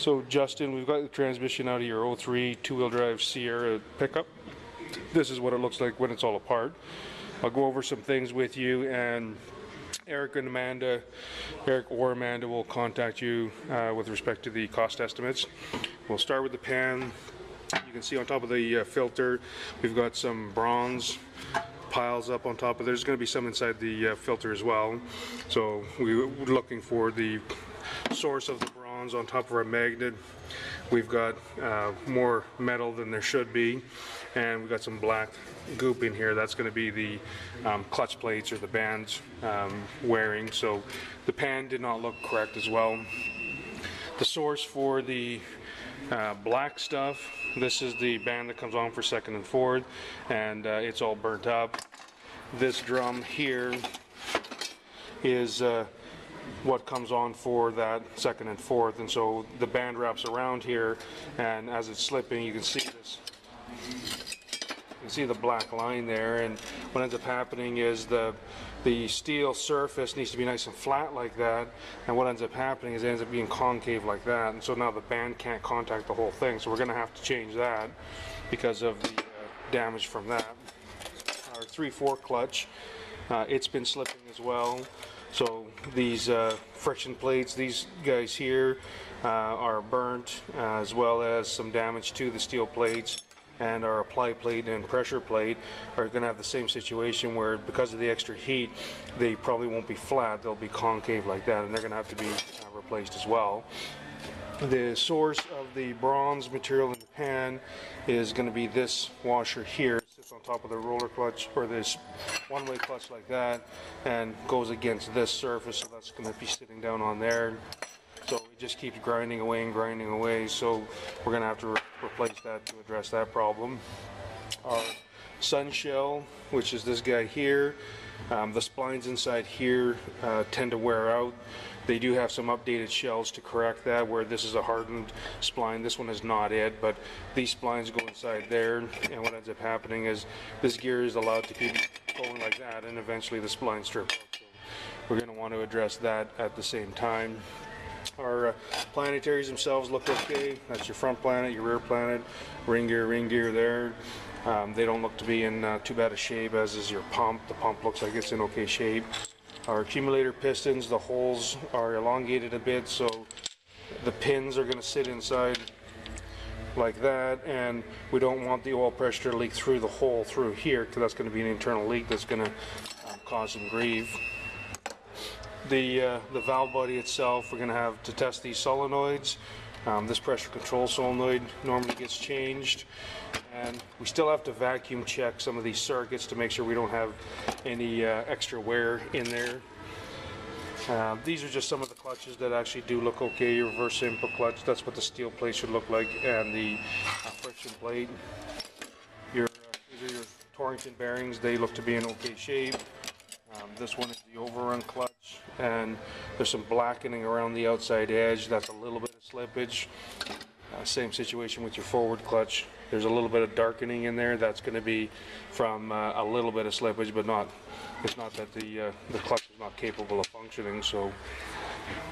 So Justin, we've got the transmission out of your 03 two-wheel drive Sierra pickup. This is what it looks like when it's all apart. I'll go over some things with you, and Eric or Amanda will contact you with respect to the cost estimates. We'll start with the pan. You can see on top of the filter, we've got some bronze piles up on top of. There's going to be some inside the filter as well. So we're looking for the source of the bronze on top of our magnet. We've got more metal than there should be, and we've got some black goop in here. That's going to be the clutch plates or the bands wearing. So the pan did not look correct as well. The source for the black stuff, this is the band that comes on for second and fourth, and it's all burnt up. This drum here is what comes on for that second and fourth, and so the band wraps around here, and as it's slipping you can see this. You can see the black line there, and what ends up happening is the steel surface needs to be nice and flat like that, and what ends up happening is it ends up being concave like that, and so now the band can't contact the whole thing, so we're going to have to change that because of the damage from that. Our 3/4 clutch, it's been slipping as well, so these friction plates, these guys here are burnt, as well as some damage to the steel plates, and our apply plate and pressure plate are going to have the same situation where, because of the extra heat, they probably won't be flat, they'll be concave like that, and they're going to have to be replaced as well. The source of the bronze material in the pan is going to be this washer here. It sits on top of the roller clutch, or this one-way clutch like that, and goes against this surface, so that's going to be sitting down on there. So it just keeps grinding away and grinding away, so we're going to have to replace that to address that problem. Our sun shell, which is this guy here, the splines inside here tend to wear out. They do have some updated shells to correct that, where this is a hardened spline. This one is not it, but these splines go inside there, and what ends up happening is this gear is allowed to keep going like that, and eventually the spline strip out. So we're going to want to address that at the same time. Our planetaries themselves look okay. That's your front planet, your rear planet, ring gear there. They don't look to be in too bad a shape, as is your pump. The pump looks like it's in okay shape. Our accumulator pistons, the holes are elongated a bit, so the pins are going to sit inside like that, and we don't want the oil pressure to leak through the hole through here, because that's going to be an internal leak that's going to cause some grief. The valve body itself, we're going to have to test these solenoids. This pressure control solenoid normally gets changed, and we still have to vacuum check some of these circuits to make sure we don't have any extra wear in there. These are just some of the clutches that actually do look okay. Your reverse input clutch, that's what the steel plate should look like, and the friction plate. These are your Torrington bearings, they look to be in okay shape. This one is the overrun clutch, and there's some blackening around the outside edge. That's a little bit of slippage. Same situation with your forward clutch. There's a little bit of darkening in there. That's going to be from a little bit of slippage, but it's not that the clutch is not capable of functioning. So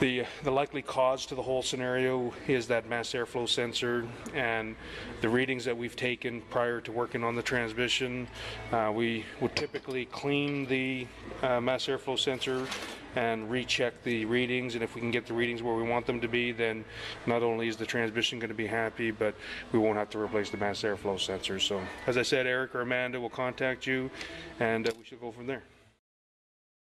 the likely cause to the whole scenario is that mass airflow sensor, and the readings that we've taken prior to working on the transmission. We would typically clean the mass airflow sensor and recheck the readings, and if we can get the readings where we want them to be, then not only is the transmission going to be happy, but we won't have to replace the mass airflow sensor. So as I said, Eric or Amanda will contact you, and we should go from there.